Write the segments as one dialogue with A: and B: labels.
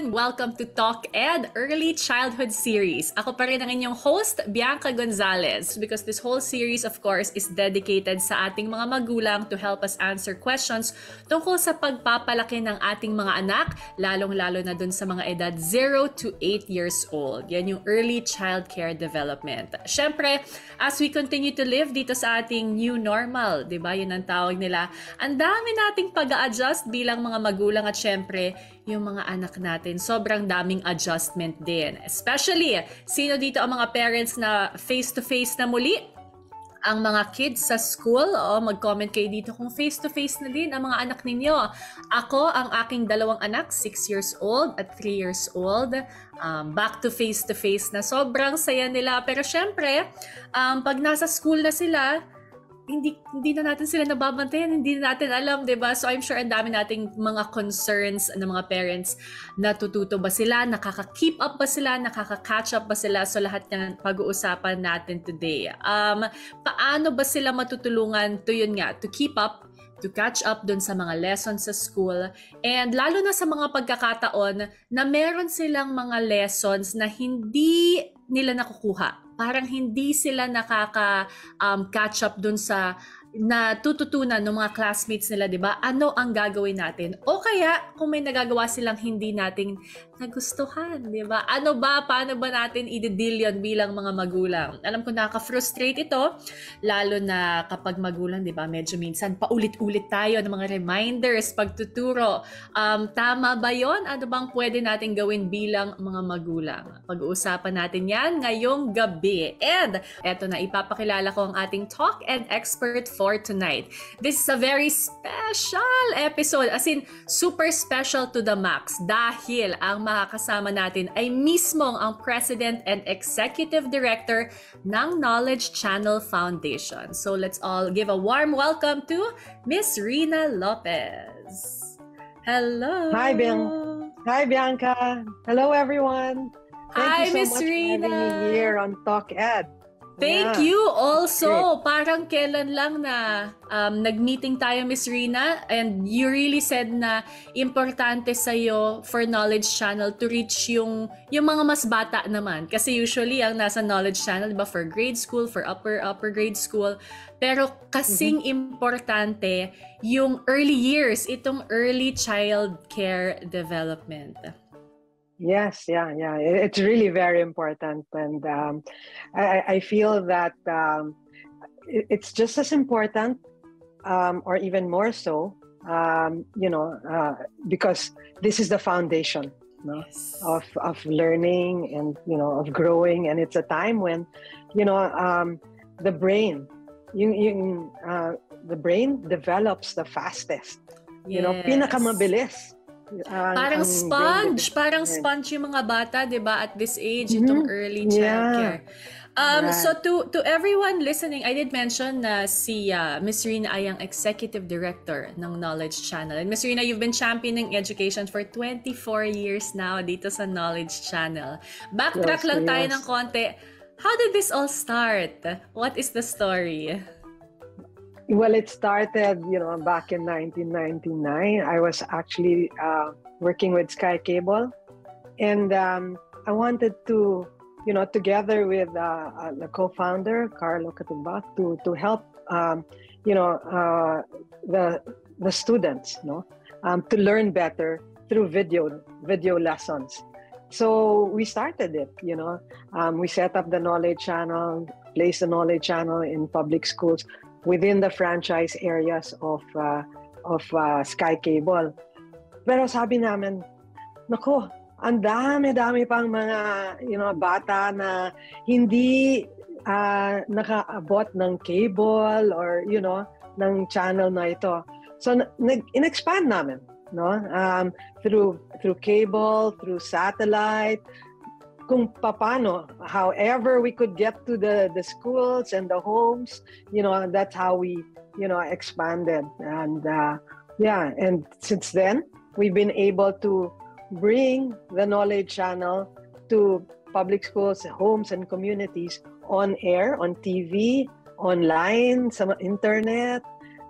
A: Welcome to Talk Ed Early Childhood Series. Ako pa rin ang inyong host, Bianca Gonzalez, because this whole series, of course, is dedicated sa ating mga magulang to help us answer questions tungkol sa pagpapalaki ng ating mga anak, lalong-lalo na dun sa mga edad 0 to 8 years old. Yan yung early child care development. Siyempre, as we continue to live dito sa ating new normal, di ba? Yun ang tawag nila. Ang dami nating pag-a-adjust bilang mga magulang at siyempre, yung mga anak natin, sobrang daming adjustment din. Especially, sino dito ang mga parents na face-to-face na muli? Ang mga kids sa school, mag-comment kayo dito kung face-to-face na din ang mga anak ninyo. Ako, ang aking dalawang anak, 6 years old at 3 years old, back to face-to-face na. Sobrang saya nila. Pero syempre, pag nasa school na sila, hindi na natin sila nababantayan, hindi na natin alam, 'di ba? So I'm sure ang dami nating mga concerns ng mga parents, natututo ba sila, nakaka-keep up ba sila, nakaka-catch up ba sila? So lahat ng pag-uusapan natin today. Paano ba sila matutulungan to keep up, to catch up dun sa mga lessons sa school, and lalo na sa mga pagkakataon na meron silang mga lessons na hindi nila nakukuha. Parang hindi sila nakaka-catch up dun sa natututunan ng mga classmates nila, di ba? Ano ang gagawin natin? O kaya, kung may nagagawa silang hindi nating nagustuhan, di ba? Paano ba natin i-deal yun bilang mga magulang? Alam ko nakaka-frustrate ito, lalo na kapag magulang, di ba? Medyo minsan paulit-ulit tayo ng mga reminders, pagtuturo. Tama ba yon? Ano bang pwede natin gawin bilang mga magulang? Pag-uusapan natin yan ngayong gabi. And eto na, ipapakilala ko ang ating talk and expert for tonight. This is a very special episode, as in super special to the max, dahil ang makakasama natin ay mismong ang President and Executive Director ng Knowledge Channel Foundation. So let's all give a warm welcome to Miss Rina Lopez. Hello.
B: Hi, Bianca. Hello, everyone.
A: Hi,
B: Thank you
A: Miss
B: so much
A: Rina.
B: for having me here on Talk Ed.
A: Thank you also. Parang kailan lang na nag-meeting tayo, Miss Rina, and you really said na importante sa'yo for Knowledge Channel to reach yung mga mas bata naman. Kasi usually ang nasa Knowledge Channel, diba, for grade school, for upper grade school. Pero kasing importante yung early years, itong early child care development.
B: Yes, yeah. It's really very important, and I feel that it's just as important, or even more so, because this is the foundation,
A: Yes.
B: of learning and of growing, and it's a time when the brain, the brain develops the fastest.
A: Yes.
B: Pinakamabilis.
A: Parang sponge yung mga bata, 'di ba, at this age, itong early childcare.
B: Right.
A: So to everyone listening, I did mention na si Miss Rina ay ang Executive Director ng Knowledge Channel. And Miss Rina, you've been championing education for 24 years now dito sa Knowledge Channel. Backtrack lang tayo ng konti. How did this all start? What is the story?
B: Well, it started, back in 1999. I was actually working with Sky Cable, and I wanted to, together with the co-founder Carlo Catubak, to help, the students, to learn better through video lessons. So we started it. We set up the Knowledge Channel, placed the Knowledge Channel in public schools within the franchise areas of Sky Cable. Pero sabi namin, nako, ang dami pang mga bata na hindi nakaabot ng cable or ng channel na ito. So in-expand namin, through cable, through satellite, kung paano, however we could get to the schools and the homes, that's how we, expanded. And and since then, we've been able to bring the Knowledge Channel to public schools, homes and communities on air, on TV, online, sa internet,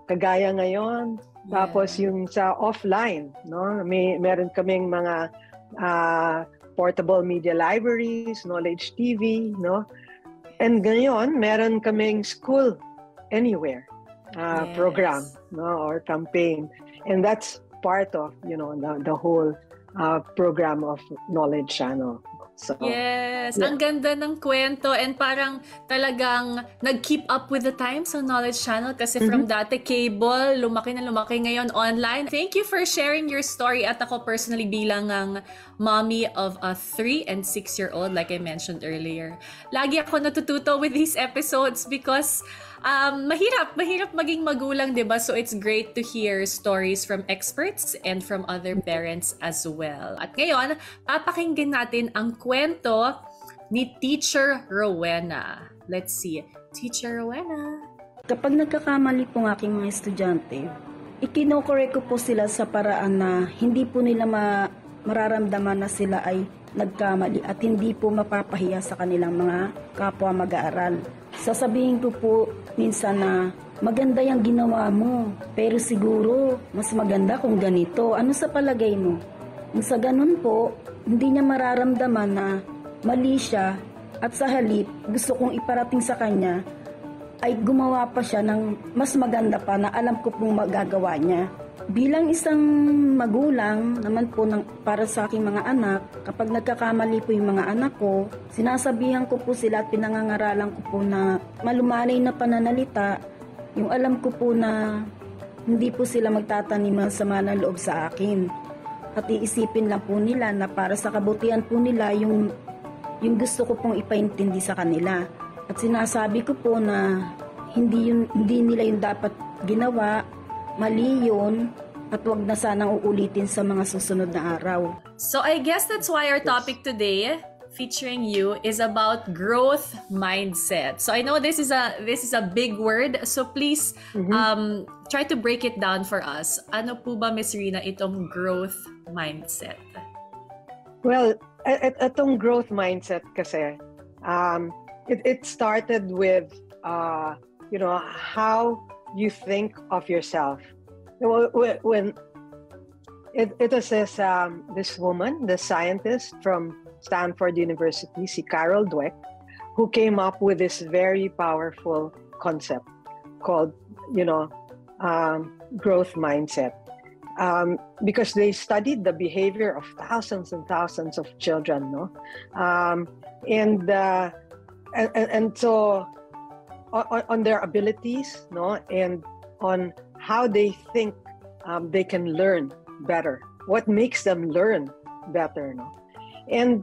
B: kagaya ngayon. Tapos yung sa offline, no? Meron kaming mga portable media libraries, Knowledge TV, no? And ngayon, meron kaming School Anywhere program, no, or campaign. And that's part of, the whole program of Knowledge Channel. So,
A: yes, ang ganda ng kwento and parang talagang nag-keep up with the times sa Knowledge Channel kasi from dati cable, lumaki na lumaki ngayon online. Thank you for sharing your story at ako personally bilang ang mommy of a 3 and 6-year-old like I mentioned earlier. Lagi ako natututo with these episodes because mahirap maging magulang, 'di ba? So it's great to hear stories from experts and from other parents as well. At ngayon, papakinggan natin ang kwento ni Teacher Rowena. Let's see. Teacher Rowena.
C: Kapag nagkakamali po ng aking mga estudyante, ikinokorek ko po sila sa paraan na hindi po nila mararamdaman na sila ay nagkamali at hindi po mapapahiya sa kanilang mga kapwa mag-aaral. Sasabihin ko po minsan na maganda yung ginawa mo, pero siguro mas maganda kung ganito. Ano sa palagay mo? Kung sa ganun po, hindi niya mararamdaman na mali siya at sa halip gusto kong iparating sa kanya ay gumawa pa siya ng mas maganda pa na alam ko pong magagawa niya. Bilang isang magulang naman po para sa aking mga anak, kapag nagkakamali po yung mga anak ko, sinasabihan ko po sila at pinangangaralan ko po na malumanay na pananalita, yung alam ko po na hindi po sila magtatanim ng sama ng loob sa akin. At iisipin lang po nila na para sa kabutihan po nila yung gusto ko pong ipaintindi sa kanila. At sinasabi ko po na hindi nila yung dapat ginawa, mali yun, at wag na sanang uulitin sa mga susunod na araw.
A: So I guess that's why our topic today, featuring you, is about growth mindset. So I know this is a big word, so please try to break it down for us. Ano po ba, Miss Rina, itong growth mindset?
B: Well, itong growth mindset kasi, it started with how you think of yourself. When it was this woman, the scientist from Stanford University, si Carol Dweck, who came up with this very powerful concept called, growth mindset. Because they studied the behavior of thousands and thousands of children, no, and so on their abilities, no, and on how they think they can learn better, what makes them learn better, no, and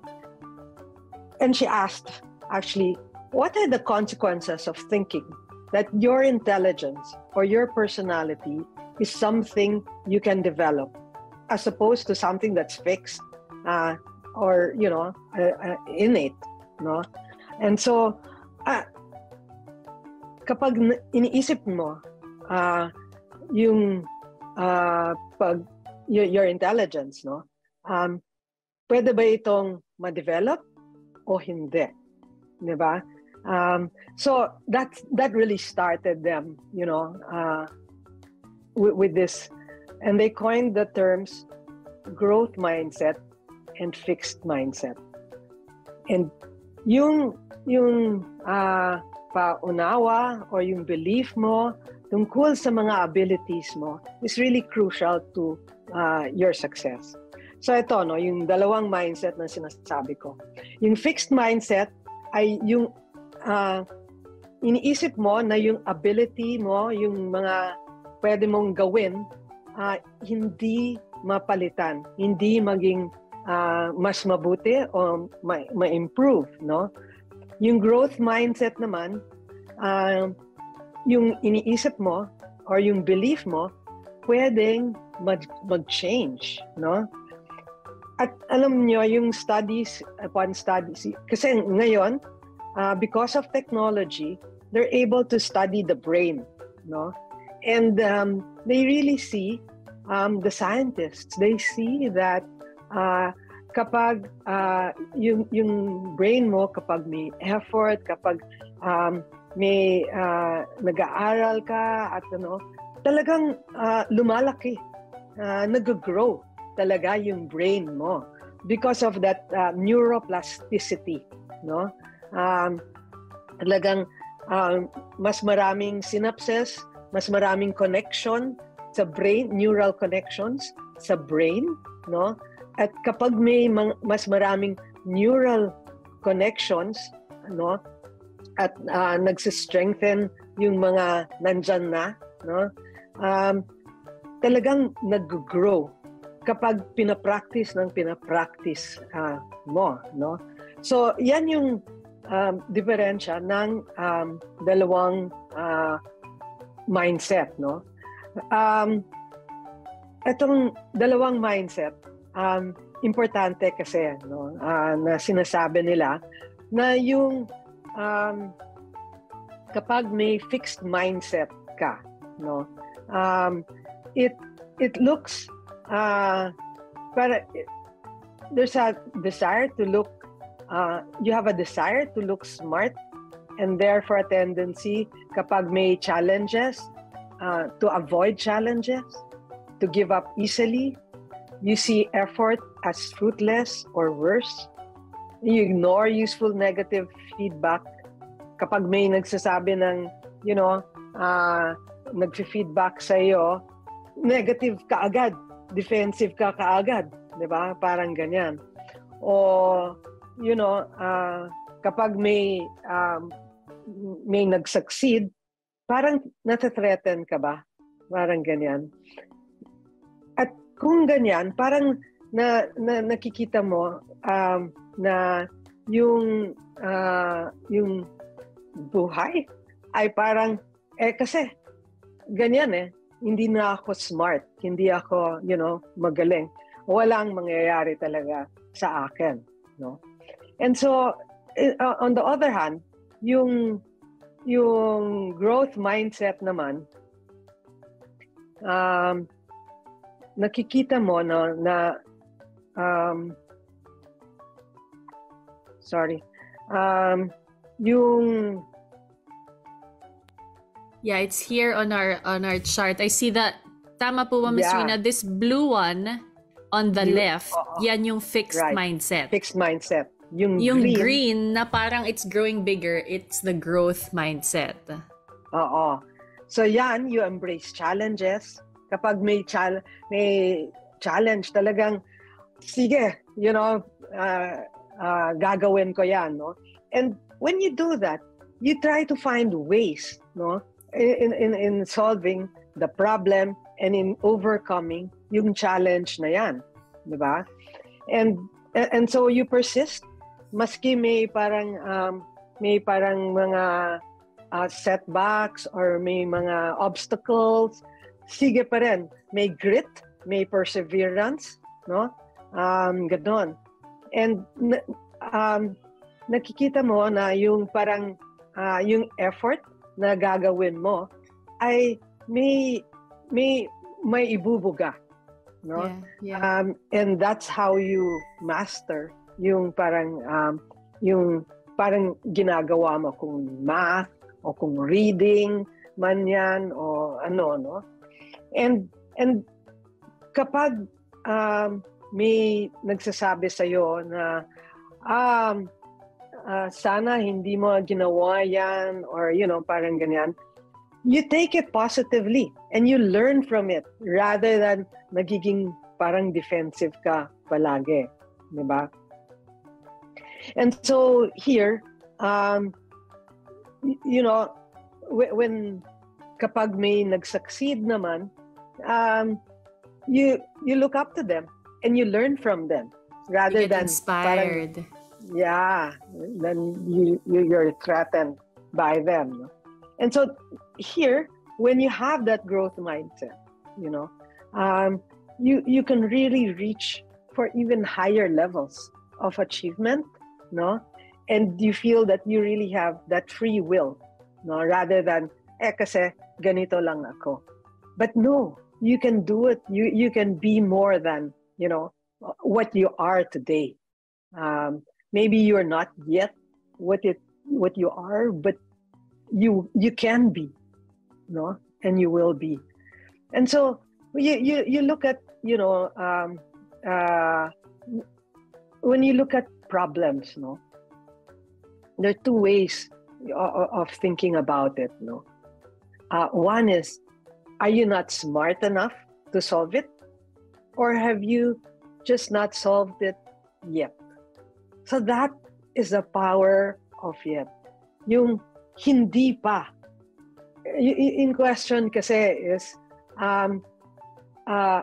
B: she asked, actually, what are the consequences of thinking that your intelligence or your personality is something you can develop, as opposed to something that's fixed or innate, no? And so kapag iniisip mo your intelligence, no, pwede ba itong ma-develop o hindi, di ba? So that really started them, with this, and they coined the terms growth mindset and fixed mindset. And yung paunawa or yung belief mo tungkol sa mga abilities mo is really crucial to your success. So ito, no, yung dalawang mindset na sinasabi ko. Yung fixed mindset ay yung iniisip mo na yung ability mo, yung mga pwede mong gawin, hindi mapalitan, hindi maging mas mabuti o ma-improve, no? Yung growth mindset naman, yung iniisip mo or yung belief mo, pwedeng mag-change, no? At alam nyo, yung studies upon studies, kasi ngayon, because of technology, they're able to study the brain, no? And they really see, the scientists, they see that kapag yung brain mo, kapag may effort, kapag may nag-aaral ka at talagang lumalaki, nag-grow talaga yung brain mo because of that neuroplasticity, no? Talagang mas maraming synapses, mas maraming connection sa brain, neural connections sa brain, no? At kapag may mas maraming neural connections, no? At nagsistrengthen yung mga nandyan na, no? Talagang nag-grow kapag pinapractice mo, no? So, yan yung diferensya ng dalawang mindset, no? Itong dalawang mindset, importante kasi, no, na sinasabi nila na yung kapag may fixed mindset ka, no, it looks there's a desire to look you have a desire to look smart, and therefore a tendency kapag may challenges to avoid challenges, to give up easily. You see effort as fruitless or worse. You ignore useful negative feedback. Kapag may nagsasabi ng, nag-feedback sa iyo, negative ka agad, defensive ka kaagad, 'di ba? Parang ganyan. O kapag may nag-succeed, parang nata-threaten ka ba? Parang ganyan. At kung ganyan, parang nakikita mo na yung buhay ay parang kasi ganyan hindi na ako smart, hindi ako magaling, walang mangyayari talaga sa akin, no? And so on the other hand, yung growth mindset naman, nakikita mo na yung
A: it's here on our chart. I see that. Tama po ba, Ms. Rina? This blue one on the left, yan yung fixed mindset.
B: Fixed mindset.
A: Yung green na parang it's growing bigger, it's the growth mindset.
B: Oo. So yan, you embrace challenges. Kapag may challenge, talagang sige, gagawin ko yan, no? And when you do that, you try to find ways, no, in solving the problem and in overcoming yung challenge na yan, di ba? And so you persist, maski may parang mga setbacks or may mga obstacles, sige pa rin. May grit, may perseverance, no? Ganon. And nakikita mo na yung parang yung effort na gagawin mo ay may ibubuga, no?
A: Yeah.
B: And that's how you master yung parang ginagawa mo kung math o kung reading man yan o ano, no? And kapag may nagsasabi sa iyo na sana hindi mo ginawa yan or parang ganyan, you take it positively and you learn from it rather than nagiging parang defensive ka palagi, di ba? And so here, when kapag may nag-succeed naman, you look up to them and you learn from them rather
A: you get
B: than
A: inspired.
B: Then you're threatened by them. And so here, when you have that growth mindset, you can really reach for even higher levels of achievement, no? And you feel that you really have that free will, no? Rather than kasi ganito lang ako. But no, you can do it. You can be more than what you are today. Maybe you're not yet what you are, but you can be, no, and you will be. And so you look at, when you look at problems, no, there are two ways of thinking about it, no. One is, are you not smart enough to solve it, or have you just not solved it yet? So that is the power of yet. Yung hindi pa. In question kasi is,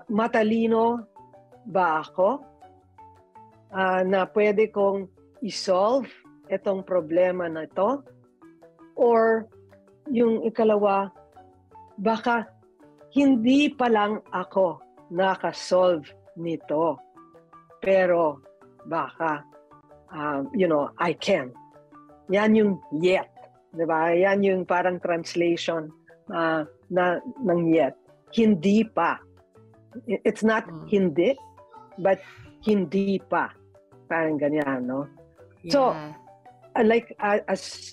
B: matalino ba ako na pwede kong isolve itong problema na ito? Or yung ikalawa, baka hindi pa lang ako nakasolve nito, pero baka I can. Yan yung yet, di ba? Yan yung parang translation ng yet. Hindi pa. It's not hindi, but hindi pa. Parang ganyan, no? Yeah. So, like as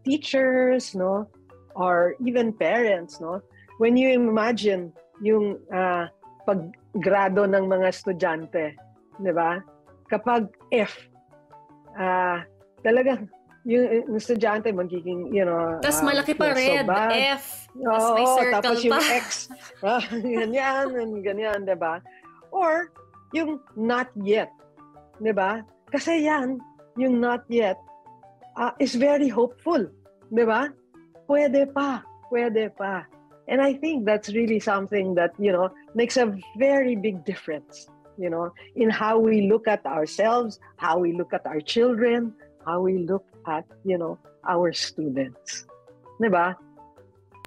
B: teachers, no, or even parents, no, when you imagine yung paggrado ng mga estudyante, di ba? Kapag F, talagang yung estudyante magiging,
A: tas malaki pa red, so F, tas may circle
B: tapos
A: pa.
B: yung X, ganyan, diba? Or yung not yet, diba? Kasi yan, yung not yet, is very hopeful, diba? Pwede pa. And I think that's really something that, makes a very big difference, in how we look at ourselves, how we look at our children, how we look at, our students. Diba?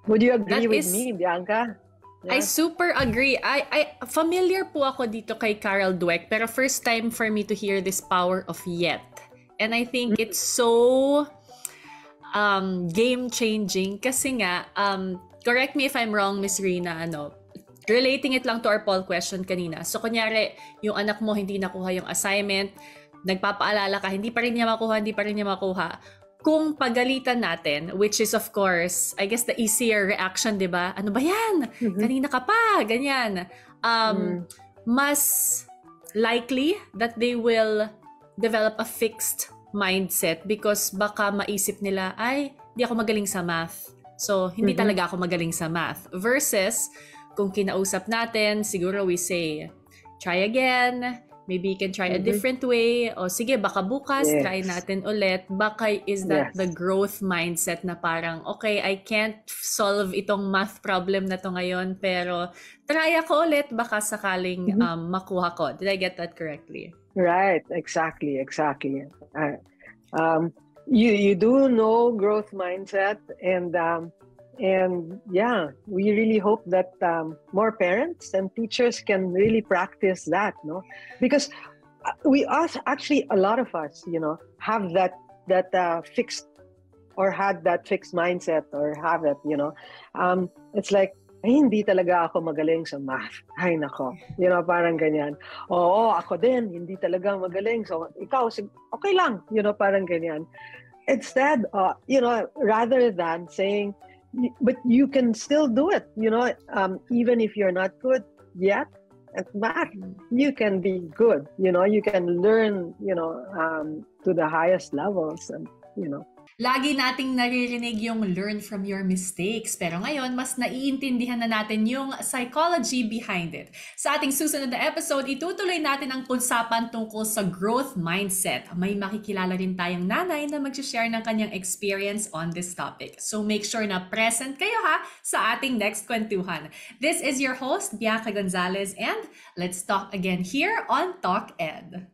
B: Would you agree with me, Bianca?
A: I
B: Yeah.
A: super agree. I familiar po ako dito kay Carol Dweck, pero first time for me to hear this power of yet. And I think it's so game-changing kasi nga, correct me if I'm wrong, Miss Rina, relating it lang to our poll question kanina. So, kunyari, yung anak mo hindi nakuha yung assignment, nagpapaalala ka, hindi pa rin niya makuha. Kung pagalitan natin, which is of course, I guess the easier reaction, di ba? Ano ba yan? Kanina ka pa, ganyan. Mas likely that they will develop a fixed mindset because baka maisip nila, ay, di ako magaling sa math. So, hindi talaga ako magaling sa math. Versus, kung kinausap natin, siguro we say, try again, maybe you can try a different way, o sige, baka bukas, try natin ulit. Baka is that the growth mindset na parang, okay, I can't solve itong math problem na to ngayon, pero try ako ulit, baka sakaling makuha ko. Did I get that correctly?
B: Right, exactly. You do know growth mindset, and yeah, we really hope that more parents and teachers can really practice that, no? Because we also, actually, a lot of us, have that fixed, or had that fixed mindset, or have it, it's like, ay, hindi talaga ako magaling sa math. Ay, nako. Parang ganyan. Oo, ako din, hindi talaga magaling. So, ikaw, okay lang. Parang ganyan. Instead, rather than saying, but you can still do it, even if you're not good yet at math, you can be good. You can learn, to the highest levels, and,
A: Lagi nating naririnig yung learn from your mistakes. Pero ngayon, mas naiintindihan na natin yung psychology behind it. Sa ating susunod na episode, itutuloy natin ang usapan tungkol sa growth mindset. May makikilala rin tayong nanay na mag-share ng kanyang experience on this topic. So make sure na present kayo sa ating next kwentuhan. This is your host, Bianca Gonzalez, and let's talk again here on Talk Ed.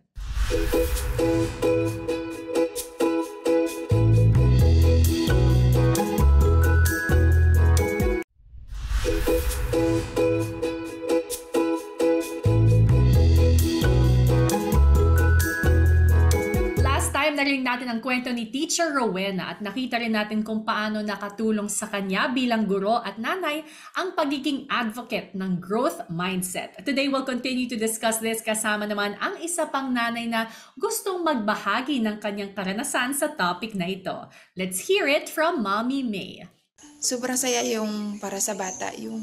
A: Narinig natin ang kwento ni Teacher Rowena at nakita rin natin kung paano nakatulong sa kanya bilang guro at nanay ang pagiging advocate ng growth mindset. Today, we'll continue to discuss this kasama naman ang isa pang nanay na gustong magbahagi ng kanyang karanasan sa topic na ito. Let's hear it from Mommy May.
D: Sobrang saya yung para sa bata, yung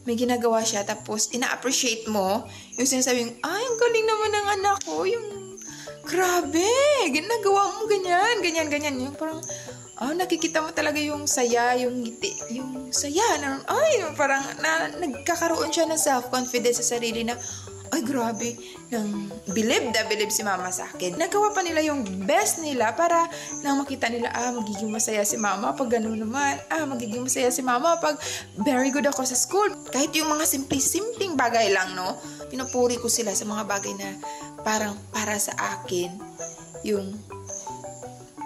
D: may ginagawa siya tapos ina-appreciate mo yung sinasabing, ay, ang galing naman ng anak ko, yung grabe, ginagawa mo ganyan. Yung parang, nakikita mo talaga yung saya, yung ngiti, yung saya. Parang nagkakaroon siya ng self-confidence sa sarili na, ay, grabe, bilib si mama sa akin. Nagawa pa nila yung best nila para nang makita nila, magiging masaya si mama pag gano'n naman. Magiging masaya si mama pag very good ako sa school. Kahit yung mga simpleng bagay lang, no? Pinupuri ko sila sa mga bagay na parang para sa akin, yung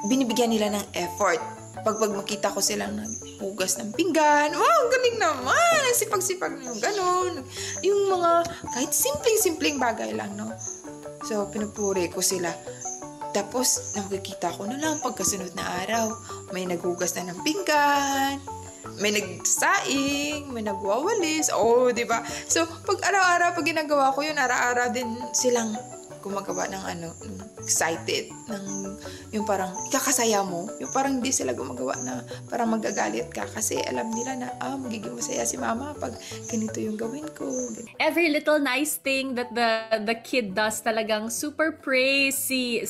D: binibigyan nila ng effort. Pag makita ko silang naghugas ng pinggan, wow, galing naman, sipag-sipag na yung gano'n. Yung mga kahit simpleng bagay lang, no? So, pinupuri ko sila. Tapos, nakikita ko na lang pagkasunod na araw, may naghugas na ng pinggan, may nagsaing, may nagwawalis, di ba? So, pag araw-araw, pag ginagawa ko yun, araw-araw din silang gumagawa ng excited, yung parang ikakasaya mo, yung parang hindi sila gumagawa na parang magagalit ka kasi alam nila na magiging masaya si mama pag ganito yung gawin ko.
A: Every little nice thing that the kid does talagang super praise si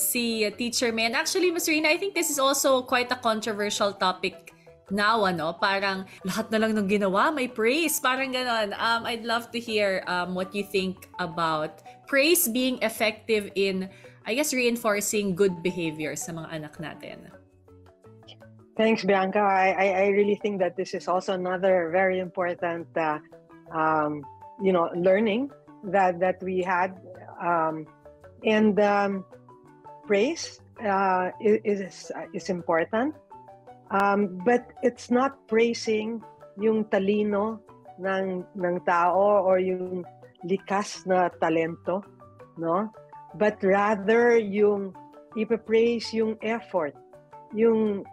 A: Teacher May. And actually, Ms. Rina, I think this is also quite a controversial topic now, parang lahat na lang ng ginawa may praise, parang ganon. I'd love to hear what you think about praise being effective in, I guess, reinforcing good behavior sa mga anak natin.
B: Thanks, Bianca. I really think that this is also another very important learning that we had, and praise is important. But it's not praising yung talino ng tao or yung likas na talento, no? But rather yung ipapraise yung effort, yung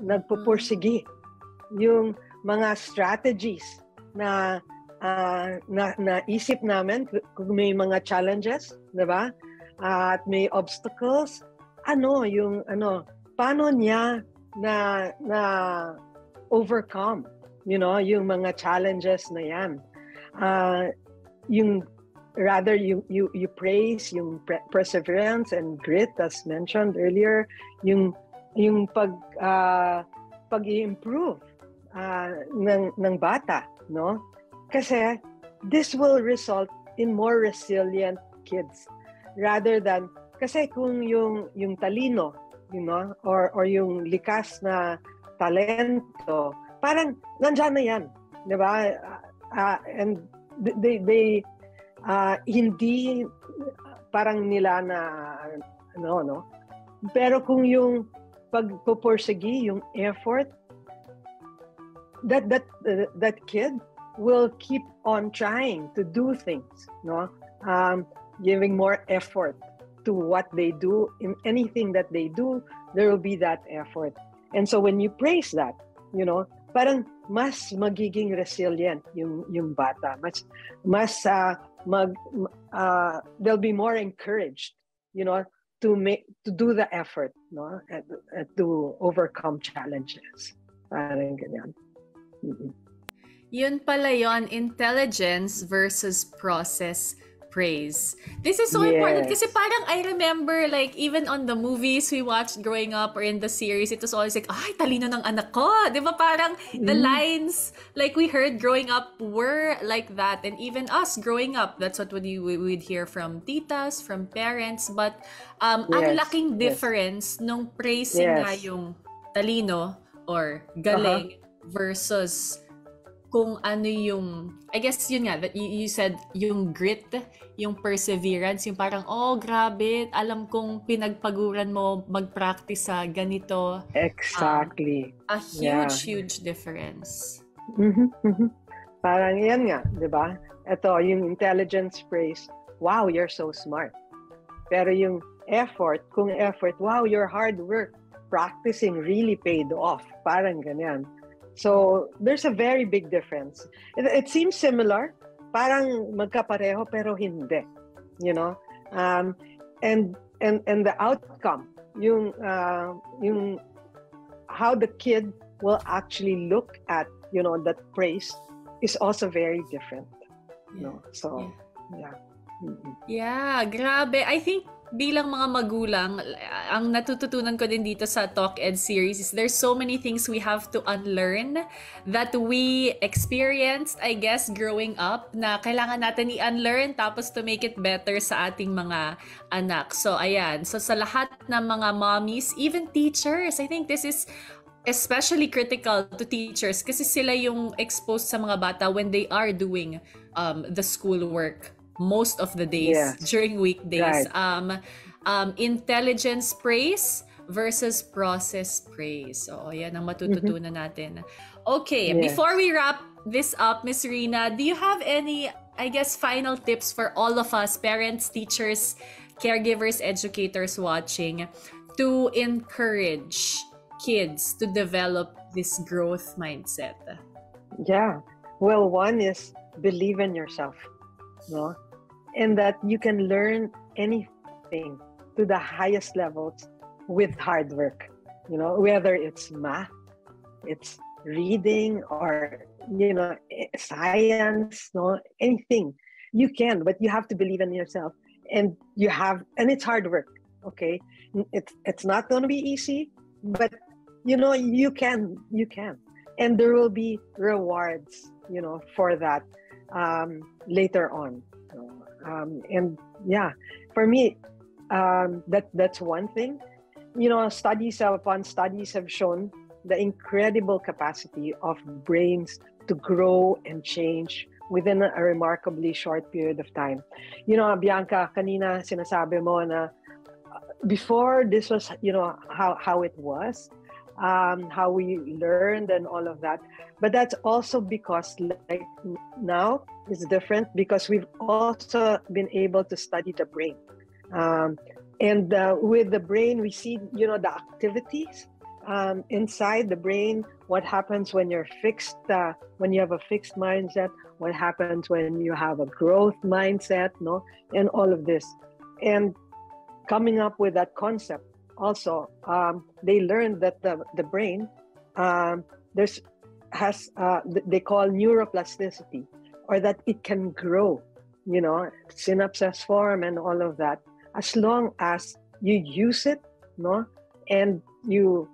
B: nagpupursigi, yung mga strategies na isip namin kung may mga challenges, di ba? At may obstacles, paano niya na overcome, yung mga challenges na yan. You praise yung perseverance and grit as mentioned earlier, yung pag-i-improve ng bata, no? Kasi this will result in more resilient kids rather than, kasi kung yung talino, or yung likas na talento, parang nandyan na yan, di ba? And they hindi parang nila na no? Pero kung yung pagpupursigi, yung effort, that kid will keep on trying to do things, no? Giving more effort to what they do. In anything that they do, there will be that effort. And so when you praise that, parang mas magiging resilient yung bata. They'll be more encouraged, to do the effort, no? To overcome challenges. Parang ganyan. Mm-hmm.
A: Yun pala yon, intelligence versus process praise. This is so important kasi parang I remember, like, even on the movies we watched growing up or in the series, it was always like, ay, talino ng anak ko. Di ba parang the lines like we heard growing up were like that. And even us growing up, that's what we'd hear from titas, from parents. But ang laking difference nung praising nga yung talino or galing versus kung ano yung, I guess yun nga, that you said, yung grit, yung perseverance, yung parang, grabe, alam kong pinagpaguran mo mag-practice sa ganito.
B: Exactly.
A: A huge difference.
B: Parang yan nga, di ba? Ito, yung intelligence praise, wow, you're so smart. Pero yung effort, wow, your hard work practicing really paid off. Parang ganyan. So there's a very big difference. It seems similar, parang magkapareho pero hindi, you know. And the outcome, yung how the kid will actually look at, you know, that praise is also very different. You know? So yeah. Mm-hmm.
A: Yeah, grabe. I think bilang mga magulang, ang natututunan ko din dito sa Talk Ed series is there's so many things we have to unlearn that we experienced, I guess, growing up na kailangan natin i-unlearn tapos to make it better sa ating mga anak. So, ayan. So, sa lahat ng mga mommies, even teachers, I think this is especially critical to teachers kasi sila yung exposed sa mga bata when they are doing the schoolwork most of the days during weekdays.
B: Right.
A: Intelligence praise versus process praise. So, yan ang matututunan natin. Okay, before we wrap this up, Miss Rina, do you have any, I guess, final tips for all of us, parents, teachers, caregivers, educators watching, to encourage kids to develop this growth mindset?
B: Yeah. Well, one is believe in yourself. No? And that you can learn anything to the highest levels with hard work. You know, whether it's math, it's reading, or, you know, science, no, anything. You can, but you have to believe in yourself. And it's hard work, okay? It's not going to be easy, but, you know, you can. And there will be rewards, you know, for that later on. And yeah, for me, that's one thing. You know, studies upon studies have shown the incredible capacity of brains to grow and change within a remarkably short period of time. You know, Bianca, kanina sinasabi mo na before this was, you know, how it was, how we learned and all of that. But that's also because, like, now it's different because we've also been able to study the brain. And with the brain, we see, you know, the activities inside the brain, what happens when you're fixed, when you have a fixed mindset, what happens when you have a growth mindset, no, and all of this. And coming up with that concept, also, they learned that the brain, they call neuroplasticity, or that it can grow, you know, synapses form and all of that, as long as you use it, no, and you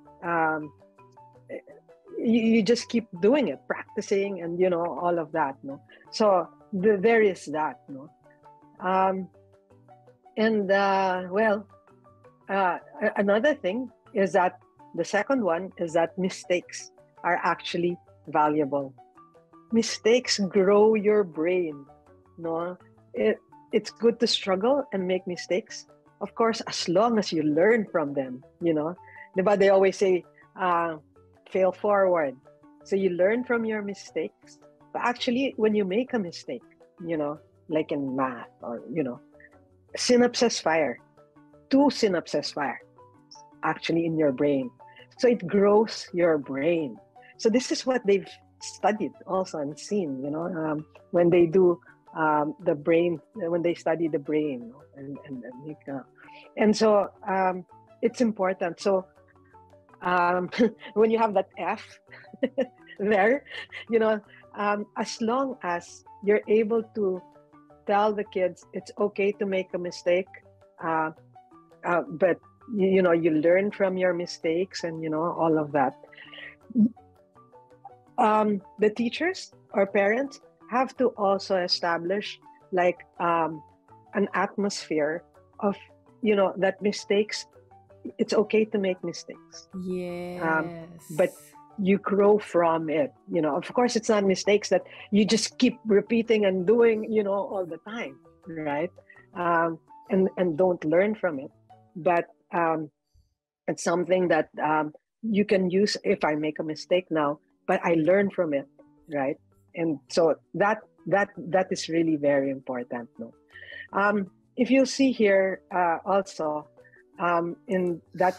B: just keep doing it, practicing, and, you know, all of that, no. So there is that, no. Another thing is that the second one is that mistakes are actually valuable. Mistakes grow your brain, no. It's good to struggle and make mistakes, of course, as long as you learn from them, you know. But they always say, fail forward. So you learn from your mistakes. But actually, when you make a mistake, you know, like in math, or, you know, synapses fire. 2 synapses fire, actually, in your brain. So it grows your brain. So this is what they've studied also and seen, you know, when they do the brain, when they study the brain, and so it's important. So when you have that F there, you know, as long as you're able to tell the kids it's okay to make a mistake, but you know, you learn from your mistakes, and, you know, all of that. The teachers or parents have to also establish, like, an atmosphere of, you know, that mistakes, it's okay to make mistakes.
A: Yes.
B: But you grow from it, you know. Of course, it's not mistakes that you just keep repeating and doing, you know, all the time, right? And don't learn from it. But it's something that you can use. If I make a mistake now, but I learn from it, right? And so that is really very important, no? If you see here, also, in that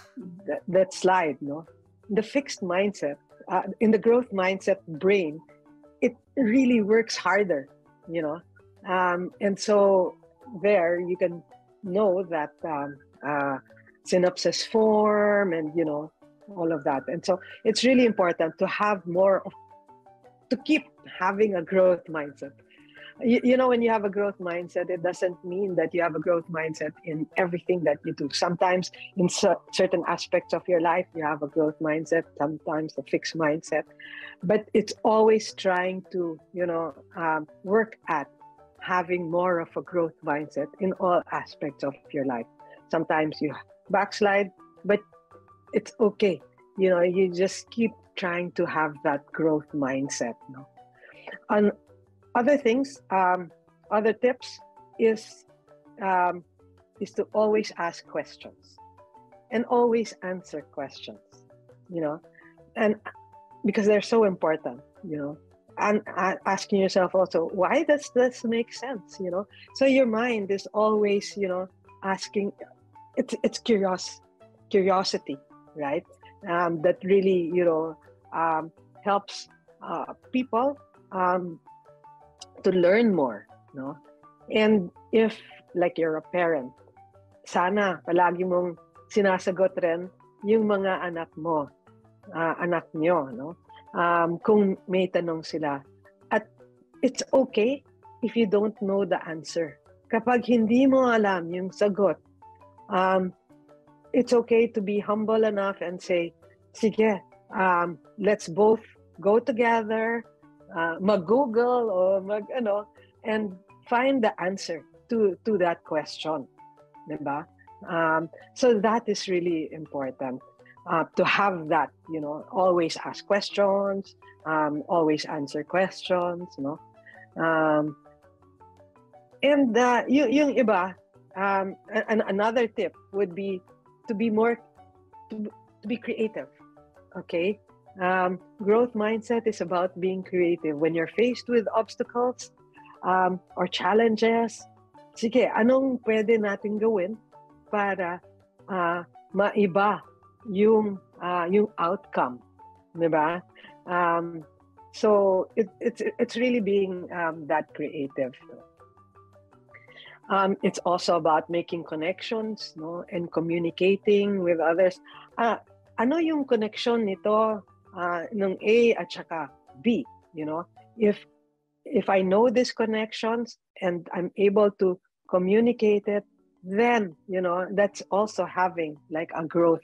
B: slide, no, the fixed mindset, in the growth mindset brain, it really works harder, and so there you can know that synapses form, and all of that. And so it's really important to have to keep having a growth mindset. When you have a growth mindset, it doesn't mean that you have a growth mindset in everything that you do. Sometimes in certain aspects of your life, you have a growth mindset, sometimes a fixed mindset, but it's always trying to, work at having more of a growth mindset in all aspects of your life. Sometimes you backslide, but it's okay. You just keep trying to have that growth mindset. And other things, other tips is to always ask questions and always answer questions, and because they're so important, and asking yourself also, why does this make sense? So your mind is always, asking. It's curiosity, right? That really, helps people to learn more, no? And if, like, you're a parent, sana palagi mong sinasagot rin yung mga anak mo, anak nyo, no? Kung may tanong sila. At it's okay if you don't know the answer. Kapag hindi mo alam yung sagot, it's okay to be humble enough and say, sige, let's both go together, mag-Google or and find the answer to that question, diba? So that is really important, to have that, always ask questions, always answer questions, and yung iba, and another tip would be to be creative. Okay. Growth mindset is about being creative. When you're faced with obstacles or challenges, sige, anong pwede natin gawin para maiba yung outcome, diba? So it's really being that creative. It's also about making connections, no, and communicating with others. Ano yung connection nito ng A at saka B? If I know these connections and I'm able to communicate it, then that's also having like a growth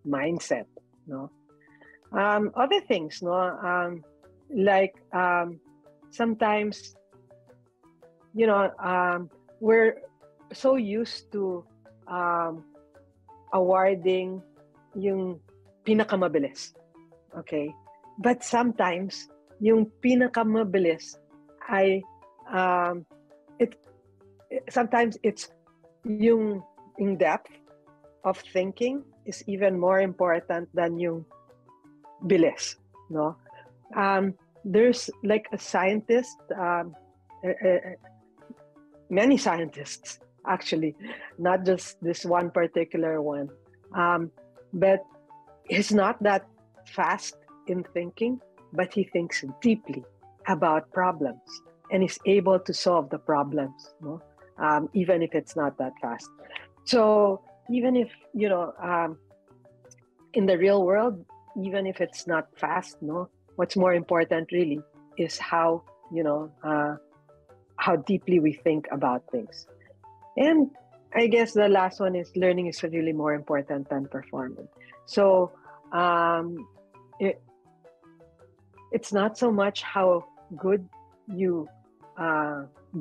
B: mindset. No, other things, no, like sometimes we're so used to awarding yung pinakamabilis, okay? But sometimes yung pinakamabilis ay sometimes it's yung in depth of thinking is even more important than yung bilis, no? There's like a scientist, many scientists actually, not just this one particular one, but he's not that fast in thinking, but he thinks deeply about problems and is able to solve the problems, no? Even if it's not that fast. So even if in the real world, even if it's not fast, no, what's more important really is how deeply we think about things. And I guess the last one is learning is really more important than performing. So it's not so much how good you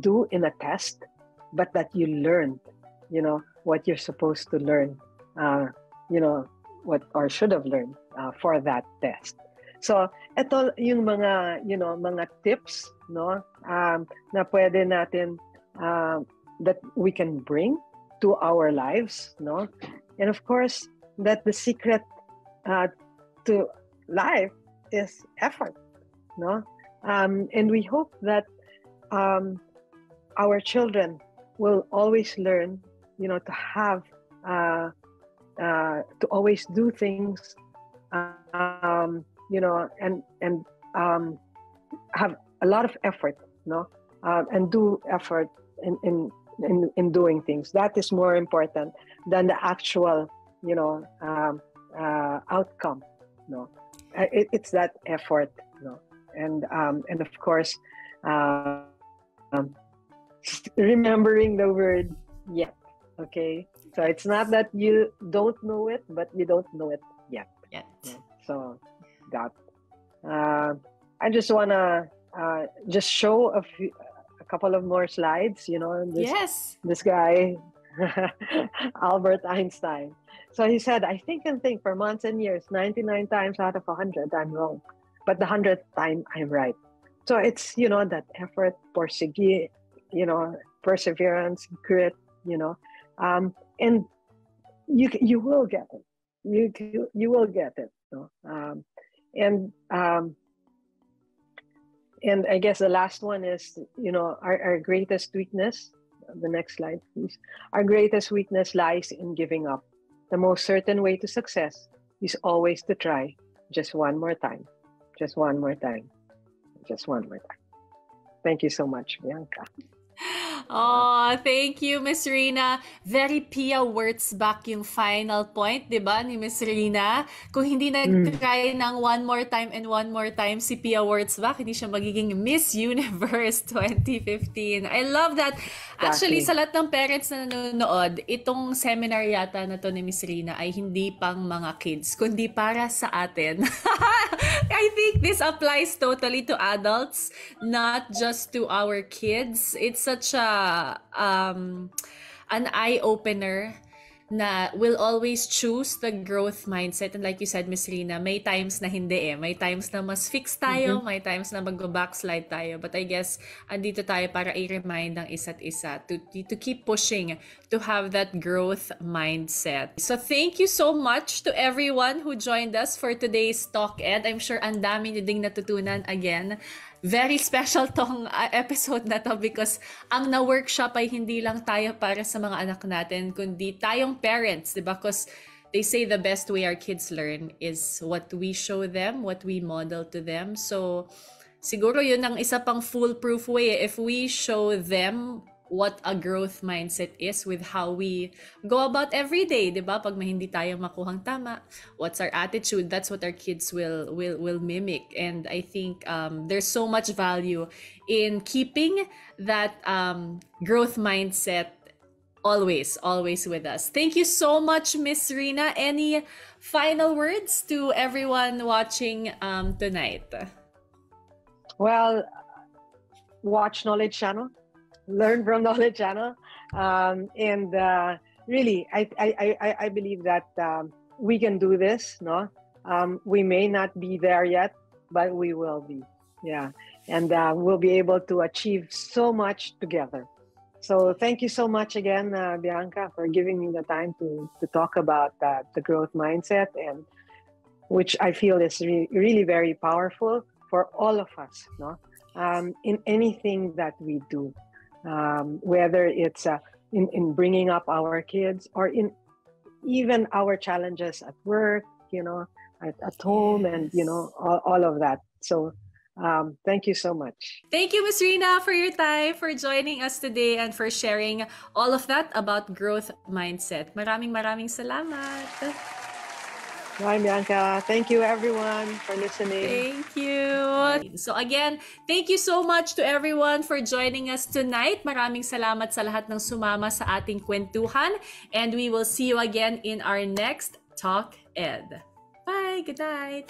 B: do in a test, but that you learn, what you're supposed to learn, what or should have learned for that test. So ito yung mga mga tips, no, na pwede natin that we can bring to our lives, no, and of course that the secret to life is effort, no, and we hope that our children will always learn, to have to always do things, you know, and have a lot of effort, no, and do effort in doing things. That is more important than the actual, you know, outcome. No, it's that effort, no, and of course, remembering the word yet. Okay, so it's not that you don't know it, but you don't know it yet.
A: Yet.
B: So that I just wanna just show a couple of more slides. You know, this guy, Albert Einstein. So he said, "I think and think for months and years. 99 times out of 100, I'm wrong, but the 100th time, I'm right." So it's, you know, that effort, persevere, you know, perseverance, grit, you know, and you will get it. You will get it. You know? And I guess the last one is, you know, our greatest weakness. The next slide, please. Our greatest weakness lies in giving up. The most certain way to success is always to try just one more time. Just one more time. Just one more time. Thank you so much, Bianca.
A: Oh, thank you, Miss Rina. Very Pia Wurtzbach yung final point, di ba, ni Miss Rina? Kung hindi nag-try ng one more time and one more time si Pia Wurtzbach, hindi siya magiging Miss Universe 2015. I love that. Actually, sa lahat ng parents na nanonood, itong seminar yata na to ni Miss Rina ay hindi pang mga kids, kundi para sa atin. I think this applies totally to adults, not just to our kids. It's such an eye-opener na will always choose the growth mindset. And like you said, Miss Rina, may times na hindi eh. May times na mas fix tayo, may times na mag-backslide tayo. But I guess, andito tayo para i-remind ng isa't isa to keep pushing, to have that growth mindset. So thank you so much to everyone who joined us for today's Talk Ed. I'm sure ang dami nyo ding natutunan again. Very special tong episode na to because ang na-workshop ay hindi lang tayo para sa mga anak natin, kundi tayong parents, di ba? Because they say the best way our kids learn is what we show them, what we model to them. So, siguro yun ang isa pang foolproof way. If we show them what a growth mindset is with how we go about every day, di ba? Pag may hindi tayo makuhang tama, what's our attitude? That's what our kids will mimic. And I think there's so much value in keeping that growth mindset always with us. Thank you so much, Miss Rina. Any final words to everyone watching tonight?
B: Well, watch Knowledge Channel. Learn from Knowledge Channel, and really, I believe that we can do this. No, we may not be there yet, but we will be. Yeah, and we'll be able to achieve so much together. So thank you so much again, Bianca, for giving me the time to talk about the growth mindset, and which I feel is really very powerful for all of us. No, in anything that we do. Whether it's in bringing up our kids or in even our challenges at work, you know, at home, and you know, all of that. So thank you so much.
A: Thank you, Ms. Rina, for your time, for joining us today, and for sharing all of that about growth mindset. Maraming salamat.
B: Bye, Bianca. Thank you, everyone, for listening.
A: Thank you. So again, thank you so much to everyone for joining us tonight. Maraming salamat sa lahat ng sumama sa ating kwentuhan. And we will see you again in our next Talk Ed. Bye. Good night.